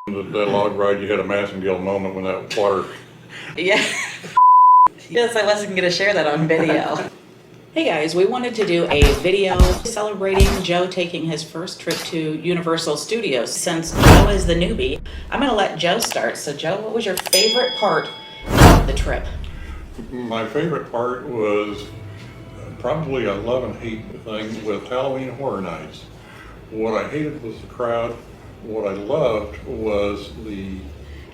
That log ride, you had a Massingale moment when that water. Yeah. Yes, I wasn't going to share that on video. Hey guys, we wanted to do a video celebrating Joe taking his first trip to Universal Studios. Since Joe is the newbie, I'm going to let Joe start. So Joe, what was your favorite part of the trip? My favorite part was probably a love and hate thing with Halloween Horror Nights. What I hated was the crowd. What I loved was the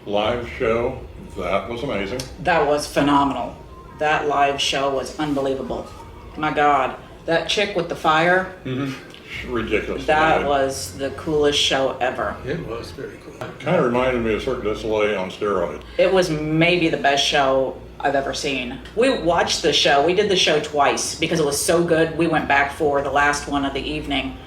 live show. That was amazing. That was phenomenal. That live show was unbelievable. My God, that chick with the fire. Mm-hmm. Ridiculous. That was the coolest show ever. It was very cool. Kind of reminded me of Cirque du Soleil on steroids. It was maybe the best show I've ever seen. We watched the show. We did the show twice because it was so good. We went back for the last one of the evening.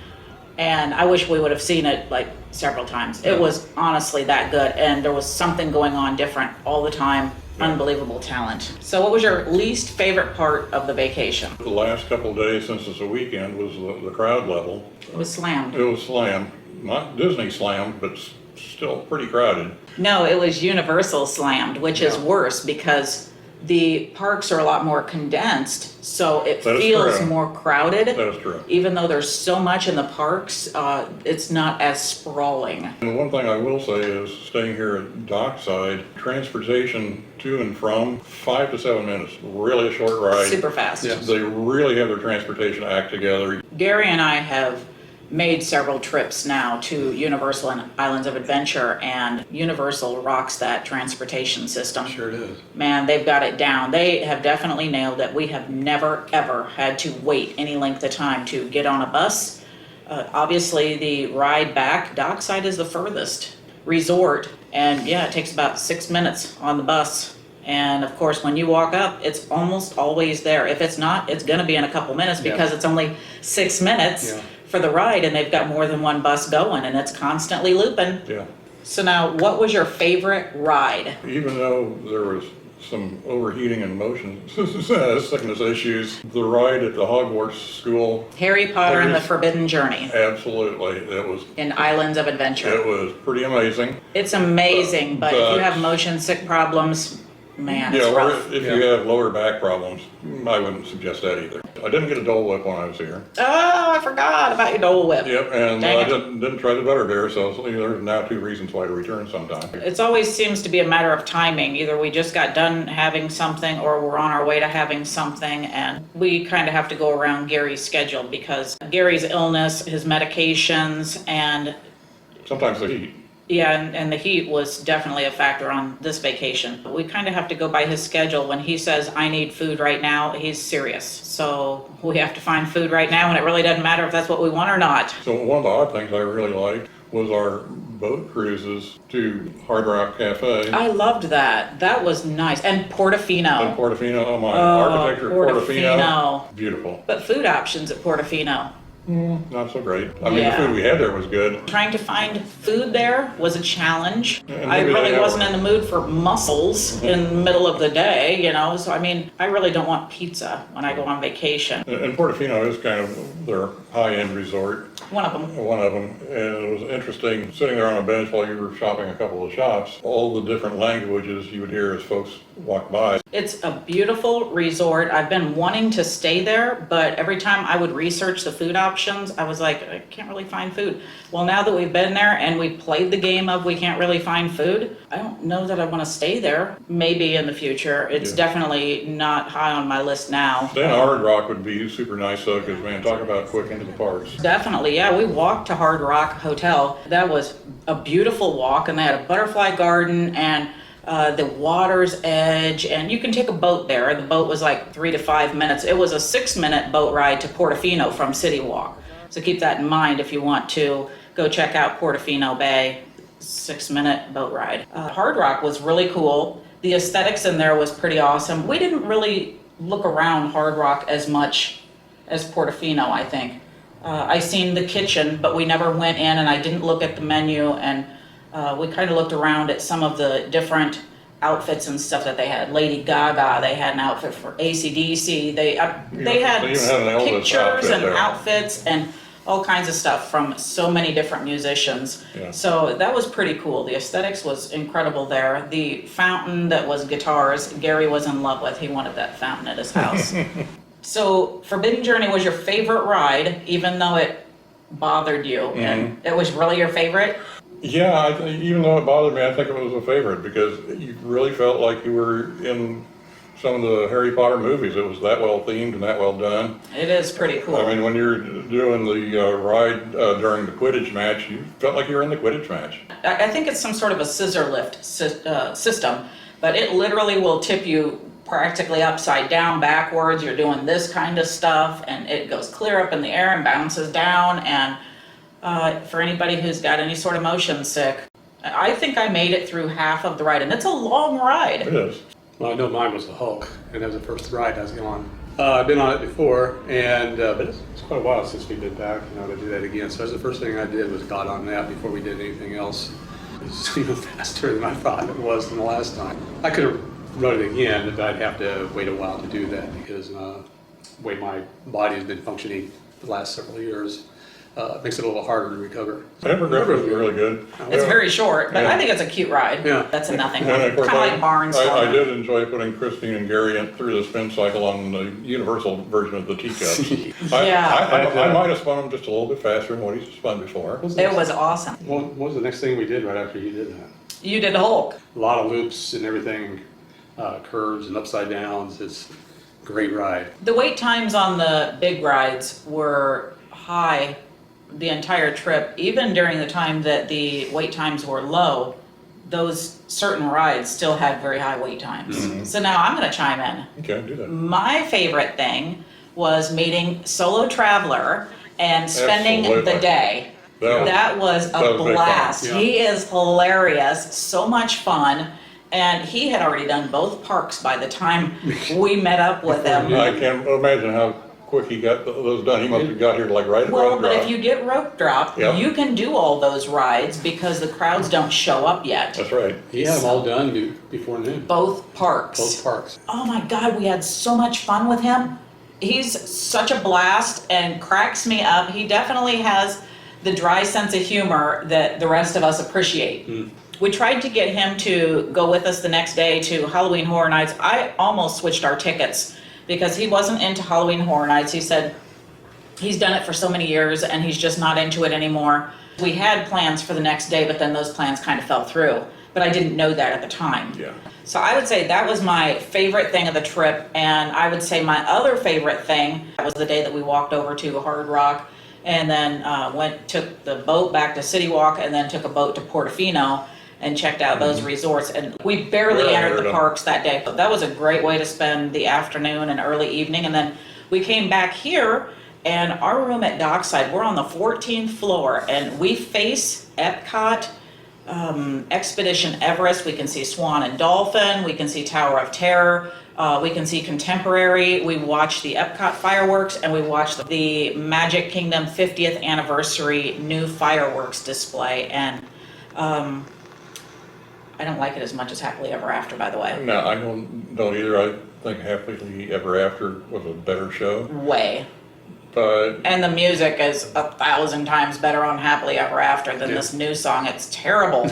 And I wish we would have seen it like several times. It was honestly that good. And there was something going on different all the time. Yeah. Unbelievable talent. So what was your least favorite part of the vacation? The last couple of days since it's a weekend was the crowd level. It was slammed. It was slammed. Not Disney slammed, but still pretty crowded. No, it was Universal slammed, which is worse because the parks are a lot more condensed, so it feels more crowded. That is true. Even though there's so much in the parks, it's not as sprawling. And one thing I will say is, staying here at Dockside, transportation to and from, 5 to 7 minutes, really a short ride. Super fast. Yes. They really have their transportation act together. Gary and I have made several trips now to Universal and Islands of Adventure, and Universal rocks that transportation system. Sure does. Man, they've got it down. They have definitely nailed it. We have never, ever had to wait any length of time to get on a bus. Obviously, the ride back, Dockside is the furthest resort, and yeah, it takes about 6 minutes on the bus. And of course, when you walk up, it's almost always there. If it's not, it's going to be in a couple minutes because it's only 6 minutes for the ride, and they've got more than one bus going, and it's constantly looping. Yeah. So now, what was your favorite ride? Even though there was some overheating and motion sickness issues, the ride at the Hogwarts school. Harry Potter and the Forbidden Journey. Absolutely. It was. In Islands of Adventure. It was pretty amazing. It's amazing, but if you have motion sick problems, man, it's rough. Or if you have lower back problems, I wouldn't suggest that either. I didn't get a Dole Whip when I was here. Oh, I forgot about your Dole Whip. Yep, and I didn't try the Butterbeer, so there's now 2 reasons why to return sometime. It always seems to be a matter of timing. Either we just got done having something or we're on our way to having something, and we kind of have to go around Gary's schedule because Gary's illness, his medications, and sometimes the heat. Yeah, and the heat was definitely a factor on this vacation. We kind of have to go by his schedule. When he says, I need food right now, he's serious. So we have to find food right now, and it really doesn't matter if that's what we want or not. So one of the odd things I really liked was our boat cruises to Hard Rock Cafe. I loved that. That was nice. And Portofino. And Portofino, oh my, architecture of Portofino. Beautiful. But food options at Portofino. Not so great. I mean, the food we had there was good. Trying to find food there was a challenge. And I really wasn't in the mood for mussels in the middle of the day, so I mean, I really don't want pizza when I go on vacation. And Portofino is kind of their high-end resort. One of them. And it was interesting sitting there on a bench while you were shopping a couple of shops, all the different languages you would hear as folks walk by. It's a beautiful resort. I've been wanting to stay there, but every time I would research the food options, I was like, I can't really find food. Well, now that we've been there and we played the game of we can't really find food, I don't know that I want to stay there. Maybe in the future. It's definitely not high on my list now. Staying at Hard Rock would be super nice though, because man, talk about quick into the parks. Definitely, yeah. We walked to Hard Rock Hotel. That was a beautiful walk, and they had a butterfly garden and the water's edge, and you can take a boat there. The boat was like 3 to 5 minutes. It was a 6-minute boat ride to Portofino from City Walk. So keep that in mind if you want to go check out Portofino Bay. 6-minute boat ride. Hard Rock was really cool. The aesthetics in there was pretty awesome. We didn't really look around Hard Rock as much as Portofino, I think. I seen the kitchen, but we never went in, and I didn't look at the menu, and we kind of looked around at some of the different outfits and stuff that they had. Lady Gaga, they had an outfit for AC/DC. They had even had an Elvis pictures outfit and there. outfits, and all kinds of stuff from so many different musicians. Yeah. So that was pretty cool. The aesthetics was incredible there. The fountain that was guitars, Gary was in love with. He wanted that fountain at his house. So Forbidden Journey was your favorite ride, even though it bothered you, and it was really your favorite? Yeah, even though it bothered me, I think it was a favorite because you really felt like you were in some of the Harry Potter movies. It was that well themed and that well done. It is pretty cool. I mean, when you're doing the ride during the Quidditch match, you felt like you were in the Quidditch match. I think it's some sort of a scissor lift system, but it literally will tip you practically upside down, backwards. You're doing this kind of stuff, and it goes clear up in the air and bounces down. And for anybody who's got any sort of motion sick, I think I made it through half of the ride, and it's a long ride. It is. Well, I know mine was the Hulk, and that was the first ride I was on. I've been on it before, and but it's quite a while since we did back, to do that again. So that's the first thing I did was got on that before we did anything else. It was even faster than I thought it was than the last time. I could have run it again, but I'd have to wait a while to do that because the way my body has been functioning the last several years makes it a little harder to recover. Evergreen was really good. It's very short, but Yeah. I think it's a cute ride. Yeah. That's a nothing And one. of Kind course, of like Barnstormer. I did enjoy putting Christine and Gary through the spin cycle on the universal version of the teacups. Yeah. I might have spun them just a little bit faster than what he's spun before. It was awesome. What was the next thing we did right after you did that? You did Hulk. A lot of loops and everything, curves and upside downs. It's a great ride. The wait times on the big rides were high the entire trip. Even during the time that the wait times were low, those certain rides still had very high wait times. So now I'm going to chime in. Okay, do that. My favorite thing was meeting Solo Traveler and spending Absolutely. the day. That was that a was big fun. blast. Yeah. He is hilarious, so much fun. And he had already done both parks by the time we met up with him. I can't imagine how quick he got those done. He must have got here like right at Well, road but drop. if you get rope drop, Yep. you can do all those rides because the crowds don't show up yet. That's right. He had them all done before noon. Both parks. Both parks. Oh my God, we had so much fun with him. He's such a blast and cracks me up. He definitely has the dry sense of humor that the rest of us appreciate. We tried to get him to go with us the next day to Halloween Horror Nights. I almost switched our tickets because he wasn't into Halloween Horror Nights. He said he's done it for so many years and he's just not into it anymore. We had plans for the next day, but then those plans kind of fell through. But I didn't know that at the time. Yeah. So I would say that was my favorite thing of the trip, and I would say my other favorite thing was the day that we walked over to Hard Rock and then took the boat back to City Walk and then took a boat to Portofino and checked out those resorts. And we barely entered the parks that day. But that was a great way to spend the afternoon and early evening. And then we came back here, and our room at Dockside, we're on the 14th floor, and we face Epcot, Expedition Everest. We can see Swan and Dolphin. We can see Tower of Terror. We can see Contemporary. We watched the Epcot fireworks, and we watched the Magic Kingdom 50th anniversary new fireworks display. And I don't like it as much as Happily Ever After, by the way. No, I don't either. I think Happily Ever After was a better show. Way. But And the music is 1,000 times better on Happily Ever After than this new song. It's terrible.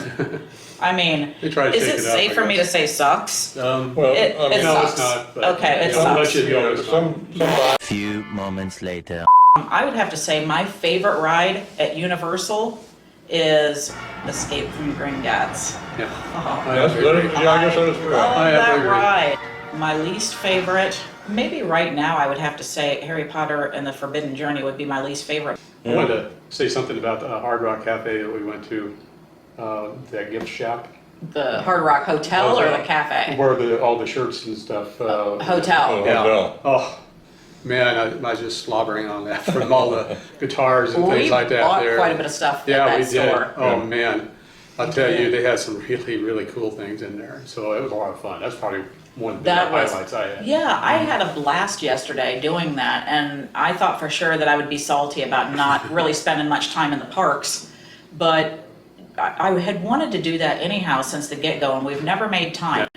I mean, They try to is shake it it up, safe I for me to guess. say sucks? well, It I mean, No, sucks. it's not. But Okay, it I'll let sucks. you know you know, it's not. somebody Few moments later. I would have to say my favorite ride at Universal is Escape from Yeah. Gringotts. Oh. I That's agree. good. Yeah, I guess that is I true. love I have to that agree. ride. My least favorite, maybe right now I would have to say Harry Potter and the Forbidden Journey would be my least favorite. I wanted to say something about the Hard Rock Cafe that we went to, that gift shop. The Hard Rock Hotel or the cafe? Where all the shirts and stuff. Hotel. Yeah. Hotel. Oh, man, I was just slobbering on that from all the guitars and We things like that bought there. quite a bit of stuff Yeah, at that we did. store. Oh, man. I'll tell you, they had some really, really cool things in there. So it was a lot of fun. That's probably one of the That was- highlights I had. Yeah, I had a blast yesterday doing that, and I thought for sure that I would be salty about not really spending much time in the parks, but I had wanted to do that anyhow since the get-go, and we've never made time.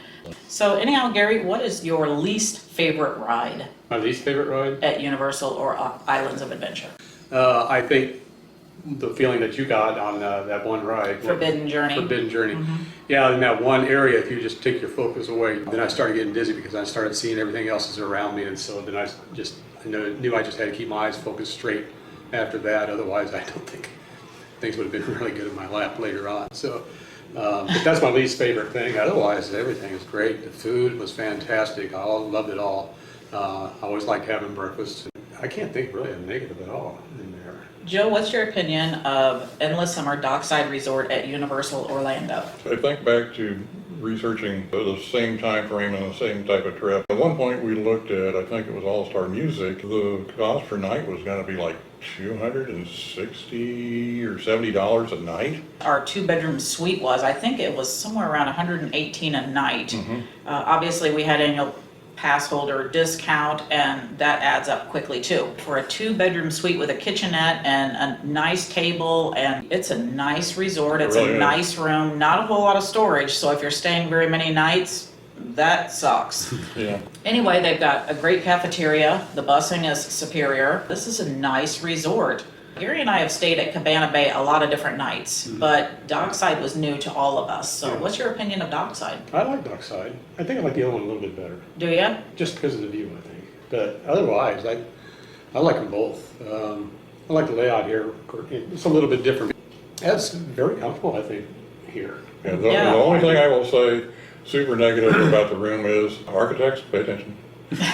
So anyhow, Gary, what is your least favorite ride My least favorite ride? at Universal or Islands of Adventure? I think the feeling that you got on that one ride. Forbidden Journey. Forbidden Journey. Yeah, in that one area, if you just take your focus away, then I started getting dizzy because I started seeing everything else is around me. And so then I knew I just had to keep my eyes focused straight after that. Otherwise, I don't think things would have been really good in my lap later on. So, but that's my least favorite thing. Otherwise, everything is great. The food was fantastic. I loved it all. I always liked having breakfast. I can't think really of negative at all in there. Joe, what's your opinion of Endless Summer Dockside Resort at Universal Orlando? I think back to researching the same time frame and the same type of trip. At one point we looked at, I think it was All-Star Music, the cost per night was going to be like $260 or $70 a night. Our 2-bedroom suite was, I think it was somewhere around $118 a night. Obviously we had annual pass holder discount, and that adds up quickly too. For a 2-bedroom suite with a kitchenette and a nice table, and it's a nice resort, it's really a is. nice room, not a whole lot of storage, so if you're staying very many nights, that sucks. Yeah. Anyway, they've got a great cafeteria, the busing is superior. This is a nice resort. Gary and I have stayed at Cabana Bay a lot of different nights, but Dockside was new to all of us. So what's your opinion of Dockside? I like Dockside. I think I like the other one a little bit better, Do you? just because of the view, I think. But otherwise, I like them both. I like the layout here. It's a little bit different. That's very comfortable, I think, here. Yeah, Yeah. the only thing I will say super negative about the room is architects, pay attention.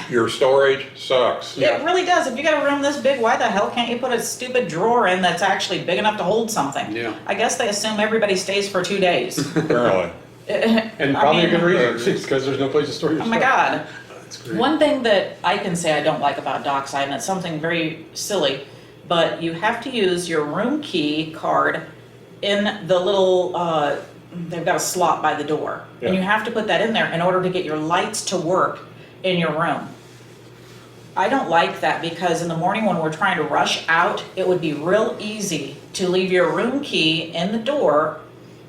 Your storage sucks. It really does. If you got a room this big, why the hell can't you put a stupid drawer in that's actually big enough to hold something? Yeah. I guess they assume everybody stays for 2 days. Apparently. And probably a good reason, because there's no place to store your Oh stuff. my God. That's great. One thing that I can say I don't like about Dockside, and it's something very silly, but you have to use your room key card in the little, they've got a slot by the door. And Yeah. you have to put that in there in order to get your lights to work in your room. I don't like that because in the morning when we're trying to rush out, it would be real easy to leave your room key in the door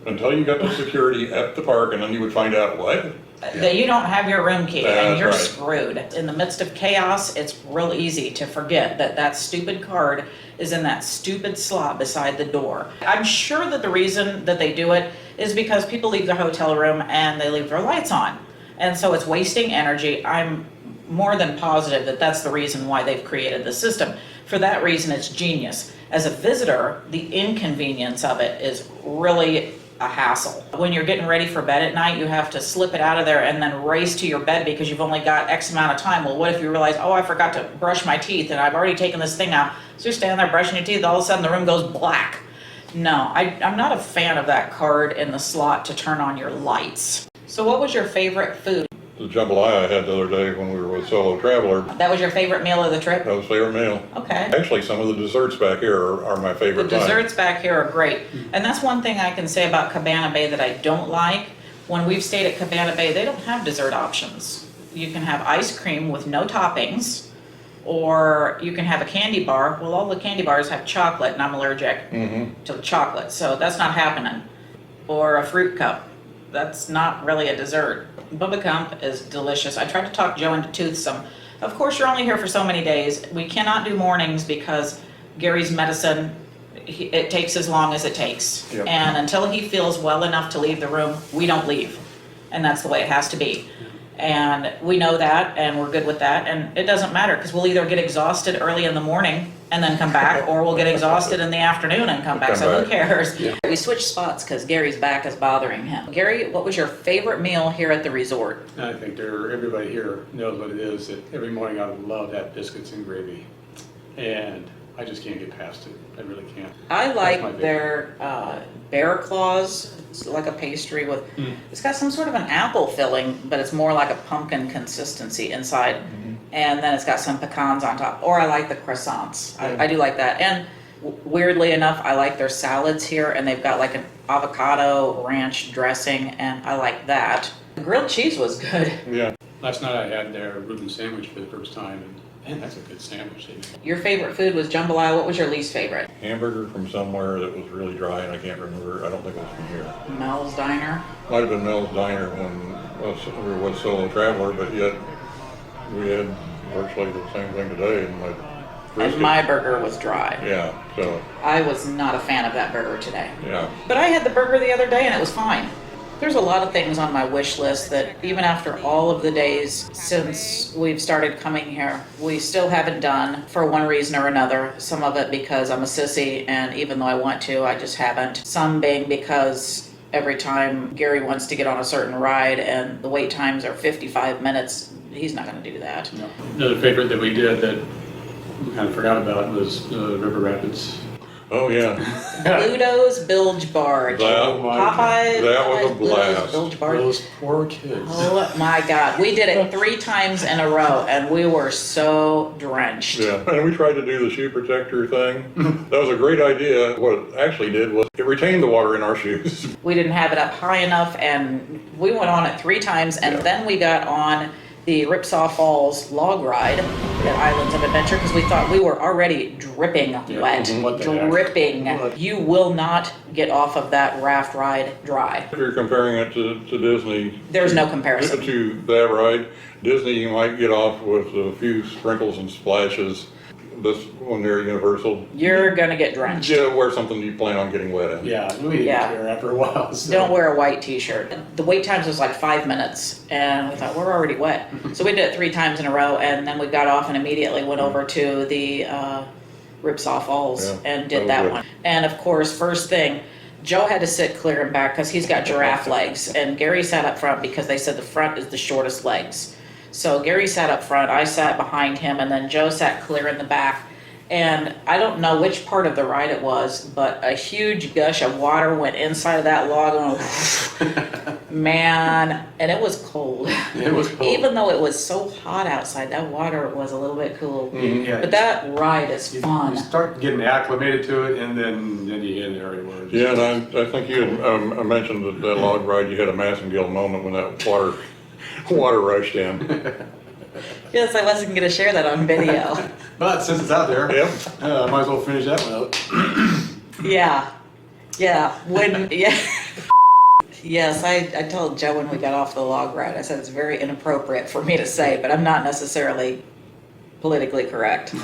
Until you got the security at the park, and then you would find out what? that you don't have your room key and That's you're right. screwed. In the midst of chaos, it's real easy to forget that that stupid card is in that stupid slot beside the door. I'm sure that the reason that they do it is because people leave their hotel room and they leave their lights on. And so it's wasting energy. I'm more than positive that that's the reason why they've created the system. For that reason, it's genius. As a visitor, the inconvenience of it is really a hassle. When you're getting ready for bed at night, you have to slip it out of there and then race to your bed because you've only got X amount of time. Well, what if you realize, oh, I forgot to brush my teeth and I've already taken this thing out. So you're standing there brushing your teeth, all of a sudden the room goes black. No, I'm not a fan of that card in the slot to turn on your lights. So what was your favorite food? The jambalaya I had the other day when we were with Solo Traveler, That was your favorite meal of the trip? that was favorite meal. Okay. Actually, some of the desserts back here are my The favorite thing. desserts back here are great. And that's one thing I can say about Cabana Bay that I don't like. When we've stayed at Cabana Bay, they don't have dessert options. You can have ice cream with no toppings, or you can have a candy bar. Well, all the candy bars have chocolate, and I'm allergic to the chocolate, so that's not happening. Or a fruit cup. That's not really a dessert. Bubba Gump is delicious. I tried to talk Joe into toothsome. Of course, you're only here for so many days. We cannot do mornings because Gary's medicine, it takes as long as it takes. Yep. And until he feels well enough to leave the room, we don't leave. And that's the way it has to be. And we know that, and we're good with that. And it doesn't matter because we'll either get exhausted early in the morning and then come back, or we'll get exhausted in the afternoon and come back. Come So who back. cares? Yeah. We switched spots because Gary's back is bothering him. Gary, what was your favorite meal here at the resort? I think everybody here knows what it is, that every morning I would love to have biscuits and gravy. And I just can't get past it. I really can't. I That's my like favorite. their bear claws. It's like a pastry with, it's got some sort of an apple filling, but it's more like a pumpkin consistency inside. And then it's got some pecans on top. Or I like the croissants. I do like that. And weirdly enough, I like their salads here, and they've got like an avocado ranch dressing, and I like that. The grilled cheese was good. Yeah. Last night I had their Reuben sandwich for the first time, and man, that's a good sandwich. Your favorite food was jambalaya. What was your least favorite? Hamburger from somewhere that was really dry, and I can't remember. I don't think it was from here. Mels Diner. Might have been Mels Diner when we were with Solo Traveler, but yet we had virtually the same thing today, and Brisket. and my burger was dry. Yeah, so, I was not a fan of that burger today. yeah. But I had the burger the other day and it was fine. There's a lot of things on my wish list that even after all of the days since we've started coming here, we still haven't done for one reason or another. Some of it because I'm a sissy and even though I want to, I just haven't. Some being because every time Gary wants to get on a certain ride and the wait times are 55 minutes, he's not going to do that. No. Another favorite that we did that we kind of forgot about was River Rapids. Oh, yeah. VooDoo's Bilge Barge. Popeye. That was a Popeye's blast. Bilge Barge. Those poor kids. Oh my God. We did it 3 times in a row and we were so drenched. Yeah, and we tried to do the shoe protector thing. That was a great idea. What it actually did was it retained the water in our shoes. We didn't have it up high enough and we went on it 3 times and then we got on the Ripsaw Falls log ride at Islands of Adventure because we thought we were already dripping wet. What the heck? Dripping. What? You will not get off of that raft ride dry. If you're comparing it to Disney, There's no comparison. to that ride, Disney you might get off with a few sprinkles and splashes. This one near Universal, You're gonna get drenched. yeah, wear something you plan on getting wet in. Yeah, we didn't Yeah. care after a while. So. Don't wear a white t-shirt. The wait times was like 5 minutes and we thought we're already wet. So we did it 3 times in a row and then we got off and immediately went over to the Ripsaw Falls Yeah, and did that that was one. And of course, first thing, Joe had to sit clear and back because he's got giraffe legs and Gary sat up front because they said the front is the shortest legs. So Gary sat up front, I sat behind him and then Joe sat clear in the back. And I don't know which part of the ride it was, but a huge gush of water went inside of that log and man, and it was cold. It was cold. Even though it was so hot outside, that water was a little bit cool. Yeah, But that ride is fun. You start getting acclimated to it, and then you get in there anywhere. Yeah, and I think you had mentioned that log ride, you had a Massengill moment when that water rushed in. Yes, I wasn't going to share that on video. But since it's out there, Yep. I might as well finish that one out. Yeah. Yes, I told Joe when we got off the log ride, I said it's very inappropriate for me to say, but I'm not necessarily politically correct.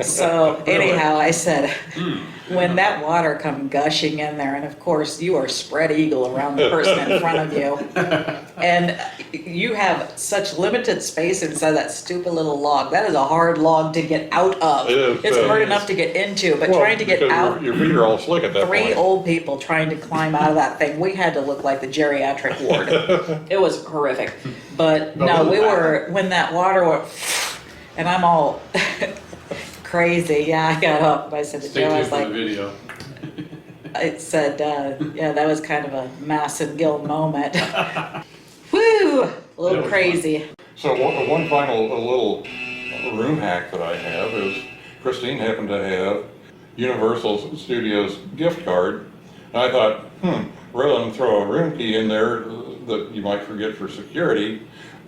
So anyhow, I said, when that water come gushing in there, and of course you are spread eagle around the person in front of you, and you have such limited space inside that stupid little log. That is a hard log to get out of. It is, It's hard it is. enough to get into, but Well, trying to get because out. Your feet are all slick at that 3 point. old people trying to climb out of that thing. We had to look like the geriatric ward. It was horrific. But no, we were, when that water went, and I'm all crazy. Yeah, I got up and I said to Stay Joe, I tuned was for the like, video. I said, yeah, that was kind of a Massengill moment. Woo! A little was crazy. So one final little room hack that I have is Christine happened to have Universal Studios gift card. And I thought, rather than throw a room key in there that you might forget for security,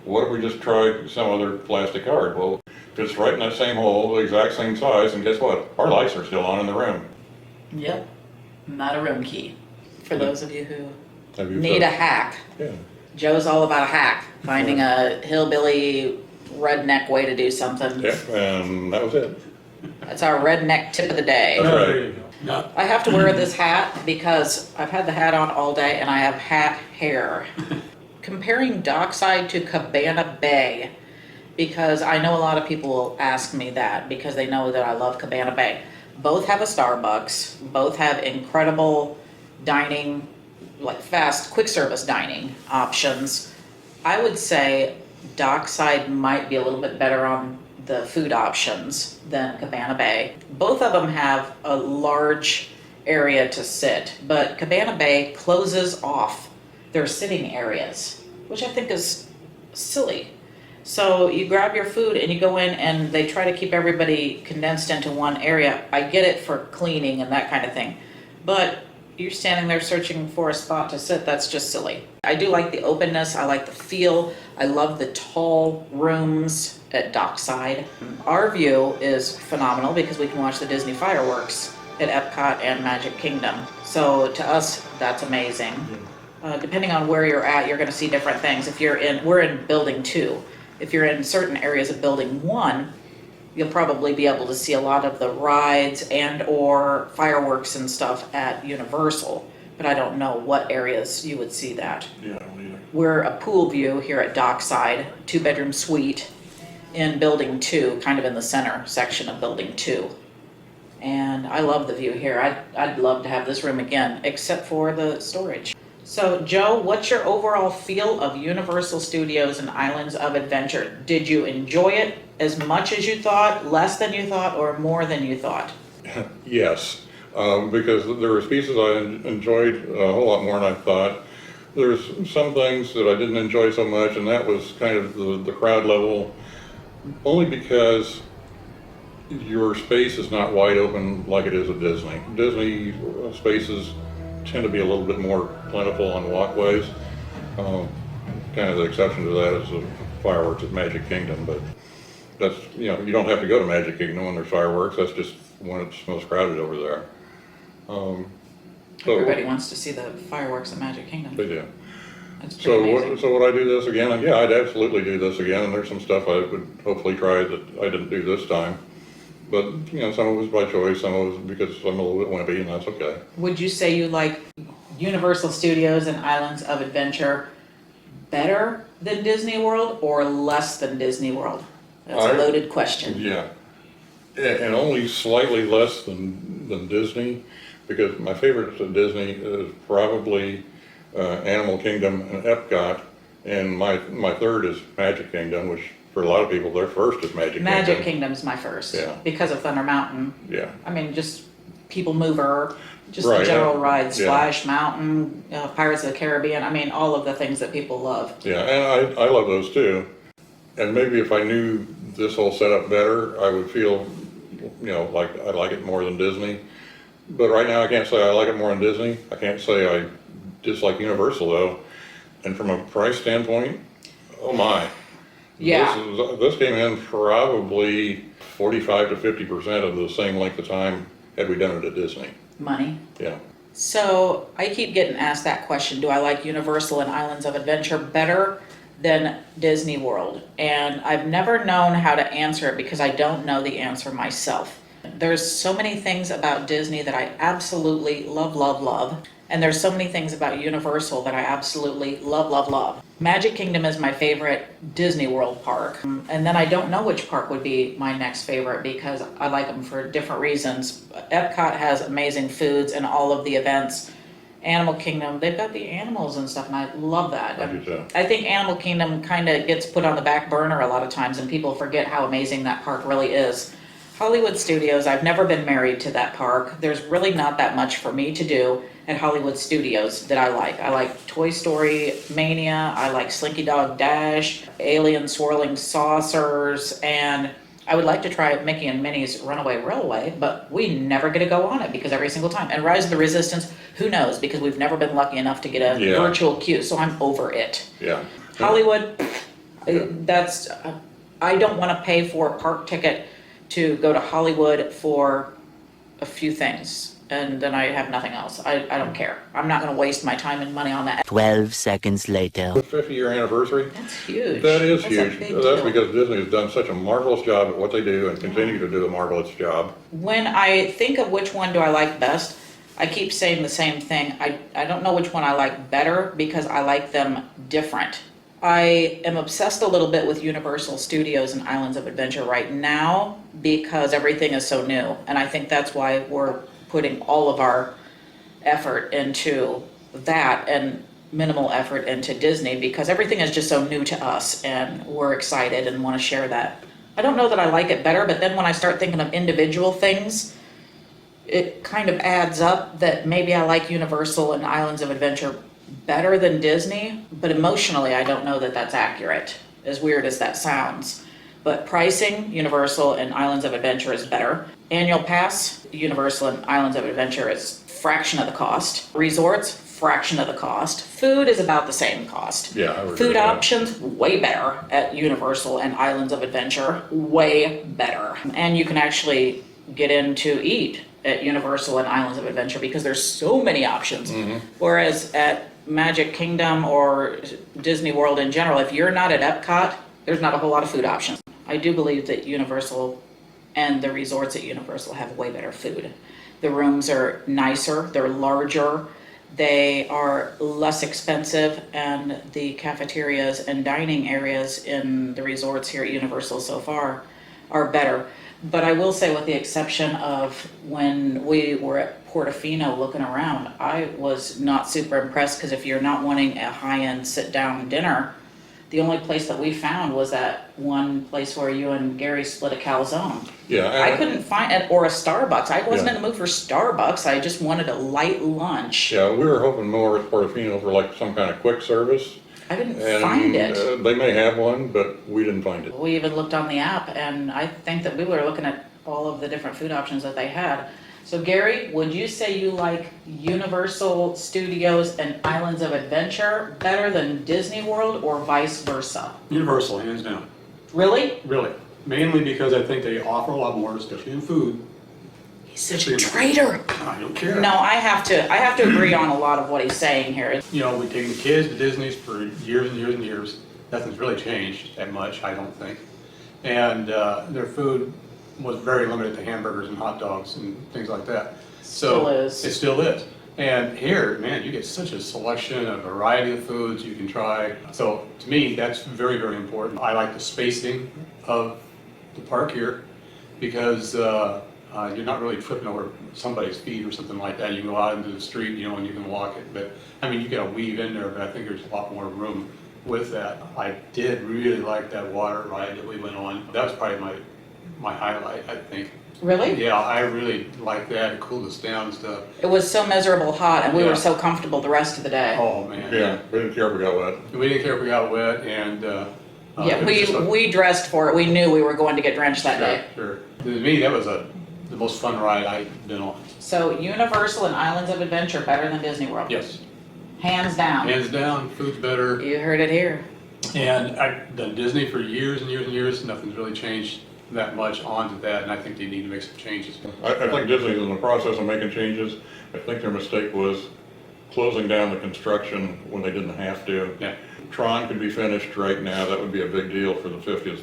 what if we just try some other plastic card? Well, it's right in that same hole, the exact same size, and guess what? Our lights are still on in the room. Yep. Not a room key. For those of you who Have you need a hack. Yeah. Joe's all about a hack. Finding a hillbilly redneck way to do something. Yeah, and that was it. That's our redneck tip of the day. That's right. There you go. I have to wear this hat because I've had the hat on all day and I have hat hair. Comparing Dockside to Cabana Bay, because I know a lot of people will ask me that because they know that I love Cabana Bay. Both have a Starbucks, both have incredible dining, like fast, quick service dining options. I would say Dockside might be a little bit better on the food options than Cabana Bay. Both of them have a large area to sit, but Cabana Bay closes off their sitting areas, which I think is silly. So you grab your food and you go in and they try to keep everybody condensed into one area. I get it for cleaning and that kind of thing, but you're standing there searching for a spot to sit, that's just silly. I do like the openness, I like the feel, I love the tall rooms at Dockside. Our view is phenomenal because we can watch the Disney fireworks at Epcot and Magic Kingdom. So to us, that's amazing. Depending on where you're at, you're gonna see different things. We're in building 2. If you're in certain areas of building 1, you'll probably be able to see a lot of the rides and or fireworks and stuff at Universal, but I don't know what areas you would see that. Yeah, I don't either. We're a pool view here at Dockside, 2-bedroom suite in building 2, kind of in the center section of building 2. And I love the view here. I'd love to have this room again, except for the storage. So Joe, what's your overall feel of Universal Studios and Islands of Adventure? Did you enjoy it as much as you thought, less than you thought, or more than you thought? Yes, because there was pieces I enjoyed a whole lot more than I thought. There's some things that I didn't enjoy so much, and that was kind of the crowd level, only because your space is not wide open like it is at Disney. Disney spaces tend to be a little bit more plentiful on walkways. Kind of the exception to that is the fireworks at Magic Kingdom, but that's, you know, you don't have to go to Magic Kingdom when there's fireworks. That's just when it's most crowded over there. So Everybody wants to see the fireworks at Magic Kingdom. they do. That's pretty amazing. So would I do this again? Yeah, I'd absolutely do this again. And there's some stuff I would hopefully try that I didn't do this time. But, you know, some of it was by choice, some of it was because I'm a little bit wimpy, and that's okay. Would you say you like Universal Studios and Islands of Adventure better than Disney World or less than Disney World? That's a loaded question. Yeah. And only slightly less than Disney, because my favorite at Disney is probably Animal Kingdom and Epcot, and my third is Magic Kingdom, which for a lot of people, their first is Magic Kingdom. Magic Kingdom's my first, Yeah. because of Thunder Mountain. Yeah. I mean, just People Mover, just Right, the general yeah. rides, Yeah. Splash Mountain, Pirates of the Caribbean. I mean, all of the things that people love. Yeah, and I love those too. And maybe if I knew this whole setup better, I would feel, you know, like I like it more than Disney. But right now I can't say I like it more than Disney. I can't say I dislike Universal though. And from a price standpoint, oh my. Yeah. This came in probably 45 to 50% of the same length of time had we done it at Disney. Money. Yeah. So I keep getting asked that question, do I like Universal and Islands of Adventure better than Disney World? And I've never known how to answer it because I don't know the answer myself. There's so many things about Disney that I absolutely love, love, love. And there's so many things about Universal that I absolutely love, love, love. Magic Kingdom is my favorite Disney World park. And then I don't know which park would be my next favorite because I like them for different reasons. Epcot has amazing foods and all of the events. Animal Kingdom, they've got the animals and stuff, and I love that. I do too. I think Animal Kingdom kind of gets put on the back burner a lot of times, and people forget how amazing that park really is. Hollywood Studios, I've never been married to that park. There's really not that much for me to do at Hollywood Studios that I like. I like Toy Story Mania, I like Slinky Dog Dash, Alien Swirling Saucers, and I would like to try Mickey and Minnie's Runaway Railway, but we never get to go on it because every single time. And Rise of the Resistance, who knows, because we've never been lucky enough to get a virtual queue, so I'm over it. Yeah. Hollywood, that's, I don't want to pay for a park ticket to go to Hollywood for a few things, and then I have nothing else. I don't care. I'm not going to waste my time and money on that. 12 seconds later. The 50-year anniversary. That's huge. That is That's a huge. big That's deal. because Disney has done such a marvelous job at what they do and continue to do a marvelous job. When I think of which one do I like best, I keep saying the same thing. I don't know which one I like better because I like them different. I am obsessed a little bit with Universal Studios and Islands of Adventure right now because everything is so new. And I think that's why we're putting all of our effort into that and minimal effort into Disney because everything is just so new to us and we're excited and want to share that. I don't know that I like it better, but then when I start thinking of individual things, it kind of adds up that maybe I like Universal and Islands of Adventure better than Disney, but emotionally I don't know that that's accurate, as weird as that sounds. But pricing, Universal and Islands of Adventure is better. Annual pass, Universal and Islands of Adventure is fraction of the cost. Resorts, fraction of the cost. Food is about the same cost. Yeah, I would agree Food with that. options, way better at Universal and Islands of Adventure, way better. And you can actually get in to eat at Universal and Islands of Adventure because there's so many options. Whereas at Magic Kingdom or Disney World in general, if you're not at Epcot, there's not a whole lot of food options. I do believe that Universal and the resorts at Universal have way better food. The rooms are nicer, they're larger, they are less expensive, and the cafeterias and dining areas in the resorts here at Universal so far are better. But I will say, with the exception of when we were at Portofino looking around, I was not super impressed, because if you're not wanting a high-end sit-down dinner, the only place that we found was that one place where you and Gary split a calzone. Yeah. I couldn't find it, or a Starbucks. I wasn't Yeah. in the mood for Starbucks. I just wanted a light lunch. Yeah, we were hoping more at Portofino for like some kind of quick service. I didn't And find it. they may have one, but we didn't find it. We even looked on the app, and I think that we were looking at all of the different food options that they had. So Gary, would you say you like Universal Studios and Islands of Adventure better than Disney World, or vice versa? Universal, hands down. Really? Really. Mainly because I think they offer a lot more, especially in food. He's such a traitor. I don't care. No, I have to agree on a lot of what he's saying here. You know, we've taken the kids to Disney's for years and years and years. Nothing's really changed that much, I don't think. And their food was very limited to hamburgers and hot dogs and things like that. Still is. It still is. And here, man, you get such a selection, a variety of foods you can try. So to me, that's very, very important. I like the spacing of the park here, because you're not really tripping over somebody's feet or something like that. You can go out into the street, you know, and you can walk it. But I mean, you gotta weave in there, but I think there's a lot more room with that. I did really like that water ride that we went on. That was probably my highlight, I think. Really? Yeah, I really liked that. It cooled us down and stuff. It was so miserable hot, and we Yeah. were so comfortable the rest of the day. Oh, man. Yeah, we didn't care if we got wet. We didn't care if we got wet, and Yeah, it was just a- we dressed for it. We knew we were going to get drenched that day. Sure. To me, that was the most fun ride I've been on. So Universal and Islands of Adventure better than Disney World? Yes. Hands down. Hands down, food's better. You heard it here. And I've done Disney for years and years and years. Nothing's really changed that much onto that, and I think they need to make some changes. I think Disney's in the process of making changes. I think their mistake was closing down the construction when they didn't have to. Yeah. Tron could be finished right now. That would be a big deal for the 50th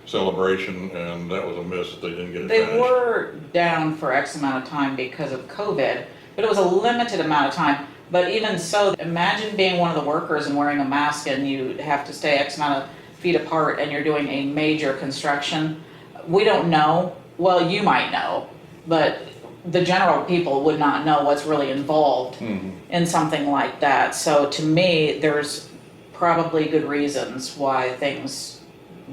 celebration, and that was a miss that they didn't get it They finished. were down for X amount of time because of COVID, but it was a limited amount of time. But even so, imagine being one of the workers and wearing a mask, and you have to stay X amount of feet apart, and you're doing a major construction. We don't know. Well, you might know, but the general people would not know what's really involved in something like that. So to me, there's probably good reasons why things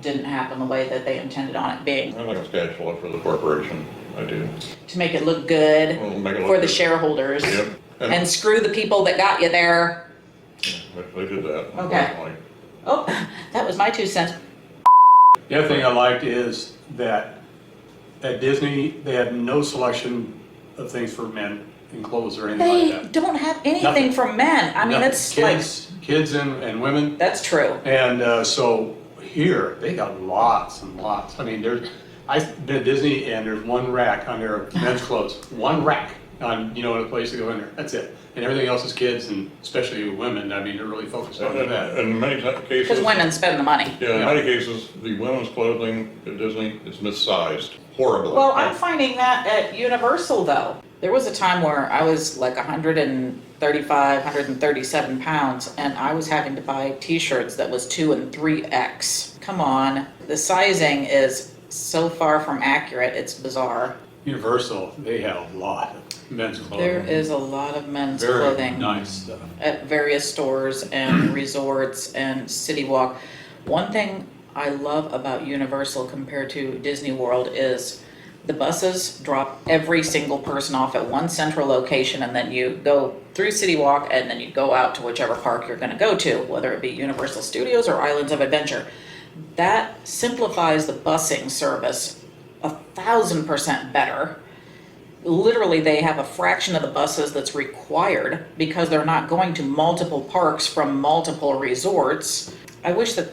didn't happen the way that they intended on it being. I think it's cash flow for the corporation. I do. To make it look good Well, make it look for the good. shareholders. Yep. And screw the people that got you there. They did that. Okay. unfortunately. Oh, that was my 2 cents. The other thing I liked is that at Disney, they had no selection of things for men in clothes or anything They like that. don't have anything Nothing. for men. I mean, Nothing. it's like, Kids and women. that's true. And so here, they got lots and lots. I mean, I've been at Disney, and there's one rack on their men's clothes. One rack on, you know, a place to go in there. That's it. And everything else is kids, and especially women. I mean, they're really focused on that. And in many cases. Because women spend the money. Yeah, in many cases, the women's clothing at Disney is missized horribly. Well, I'm finding that at Universal though. There was a time where I was like 135, 137 pounds, and I was having to buy t-shirts that was 2 and 3X. Come on. The sizing is so far from accurate, it's bizarre. Universal, they have a lot of men's clothing. There is a lot of men's Very clothing nice stuff. at various stores and resorts and City Walk. One thing I love about Universal compared to Disney World is the buses drop every single person off at one central location, and then you go through City Walk, and then you go out to whichever park you're going to go to, whether it be Universal Studios or Islands of Adventure. That simplifies the busing service 1,000% better. Literally, they have a fraction of the buses that's required because they're not going to multiple parks from multiple resorts. I wish that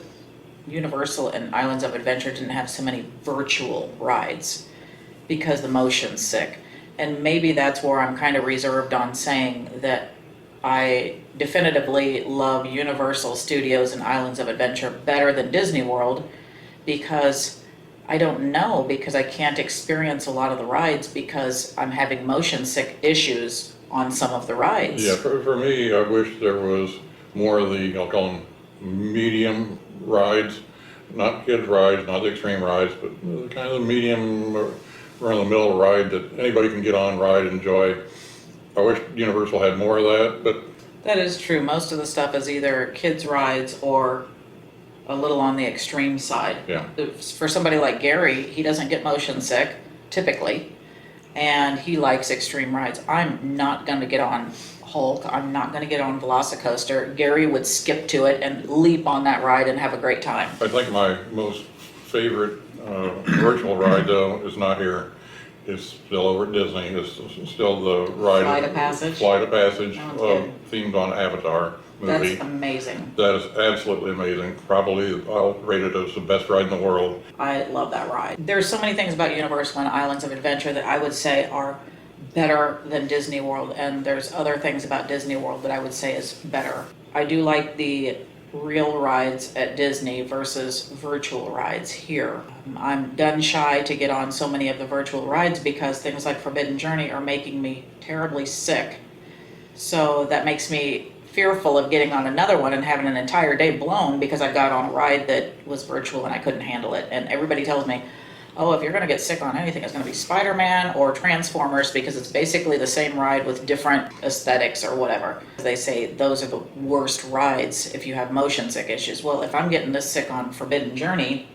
Universal and Islands of Adventure didn't have so many virtual rides because the motion's sick. And maybe that's where I'm kind of reserved on saying that I definitively love Universal Studios and Islands of Adventure better than Disney World, because I don't know, because I can't experience a lot of the rides because I'm having motion sick issues on some of the rides. Yeah, for me, I wish there was more of the, I'll call them medium rides, not kids rides, not the extreme rides, but kind of the medium, around the middle ride that anybody can get on, ride, enjoy. I wish Universal had more of that, but That is true. Most of the stuff is either kids rides or a little on the extreme side. yeah. For somebody like Gary, he doesn't get motion sick typically, and he likes extreme rides. I'm not going to get on Hulk. I'm not going to get on Velocicoaster. Gary would skip to it and leap on that ride and have a great time. I think my most favorite virtual ride though is not here. It's still over at Disney. It's still the ride. Flight of Passage? Flight of Passage, Oh, good. themed on Avatar movie. That's amazing. That is absolutely amazing. Probably I'll rate it as the best ride in the world. I love that ride. There's so many things about Universal and Islands of Adventure that I would say are better than Disney World, and there's other things about Disney World that I would say is better. I do like the real rides at Disney versus virtual rides here. I'm gun shy to get on so many of the virtual rides because things like Forbidden Journey are making me terribly sick. So that makes me fearful of getting on another one and having an entire day blown because I got on a ride that was virtual and I couldn't handle it. And everybody tells me, oh, if you're going to get sick on anything, it's going to be Spider-Man or Transformers because it's basically the same ride with different aesthetics or whatever. They say those are the worst rides if you have motion sick issues. Well, if I'm getting this sick on Forbidden Journey,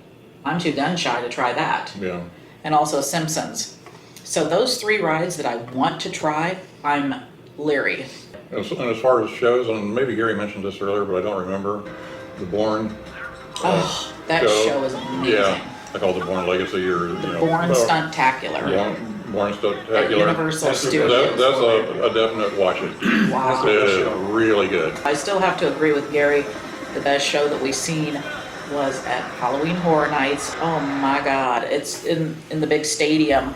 I'm too gun shy to try that. Yeah. And also Simpsons. So those three rides that I want to try, I'm leery. And as far as shows, and maybe Gary mentioned this earlier, but I don't remember, the Bourne. Oh, that show is amazing. Yeah, I call it the Bourne Legacy or, Bourne Stuntacular Yeah, Bourne at Stuntacular. Universal That's a good Studios. That's a definite watch it. Wow. It is really good. I still have to agree with Gary. The best show that we've seen was at Halloween Horror Nights. Oh my God. It's in the big stadium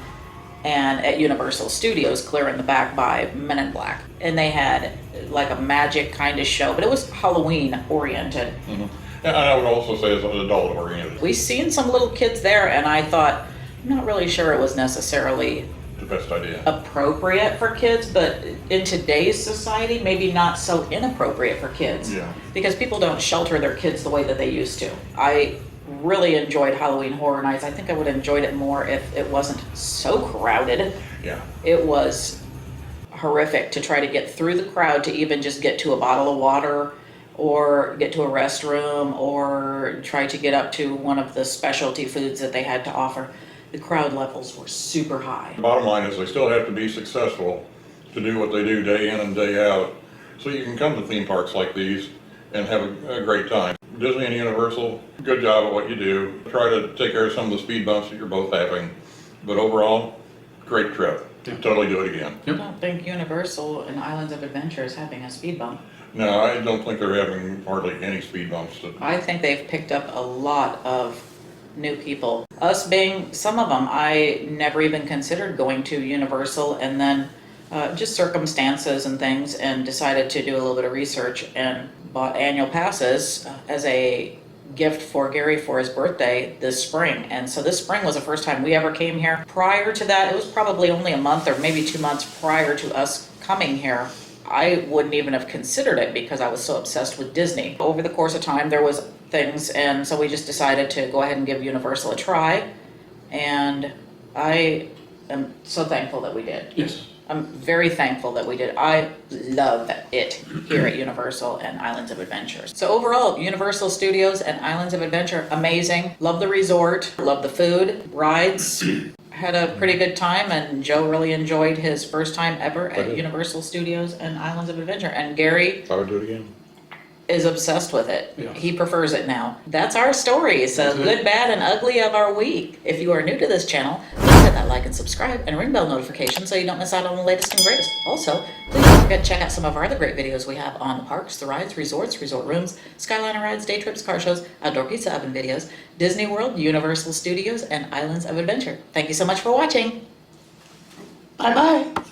and at Universal Studios, clear in the back by Men in Black. And they had like a magic kind of show, but it was Halloween oriented. Mhm. And I would also say it's adult oriented. We seen some little kids there and I thought, I'm not really sure it was necessarily The best idea. appropriate for kids, but in today's society, maybe not so inappropriate for kids. Yeah. Because people don't shelter their kids the way that they used to. I really enjoyed Halloween Horror Nights. I think I would have enjoyed it more if it wasn't so crowded. Yeah. It was horrific to try to get through the crowd to even just get to a bottle of water or get to a restroom or try to get up to one of the specialty foods that they had to offer. The crowd levels were super high. Bottom line is they still have to be successful to do what they do day in and day out. So you can come to theme parks like these and have a great time. Disney and Universal, good job at what you do. Try to take care of some of the speed bumps that you're both having. But overall, great trip. Totally do it again. I don't think Universal and Islands of Adventure is having a speed bump. No, I don't think they're having hardly any speed bumps. I think they've picked up a lot of new people. Us being some of them, I never even considered going to Universal, and then just circumstances and things, and decided to do a little bit of research and bought annual passes as a gift for Gary for his birthday this spring. And so this spring was the first time we ever came here. Prior to that, it was probably only a month or maybe 2 months prior to us coming here. I wouldn't even have considered it because I was so obsessed with Disney. Over the course of time, there was things, and so we just decided to go ahead and give Universal a try. And I am so thankful that we did. Yes. I'm very thankful that we did. I love it here at Universal and Islands of Adventure. So overall, Universal Studios and Islands of Adventure, amazing. Love the resort, love the food, rides. Had a pretty good time, and Joe really enjoyed his first time ever at Universal Studios and Islands of Adventure. And Gary I would do it again. is obsessed with it. Yeah. He prefers it now. That's our story. So good, bad, and ugly of our week. If you are new to this channel, please hit that like and subscribe and ring bell notification so you don't miss out on the latest and greatest. Also, please don't forget to check out some of our other great videos we have on the parks, the rides, resorts, resort rooms, Skyliner rides, day trips, car shows, outdoor pizza oven videos, Disney World, Universal Studios, and Islands of Adventure. Thank you so much for watching. Bye-bye.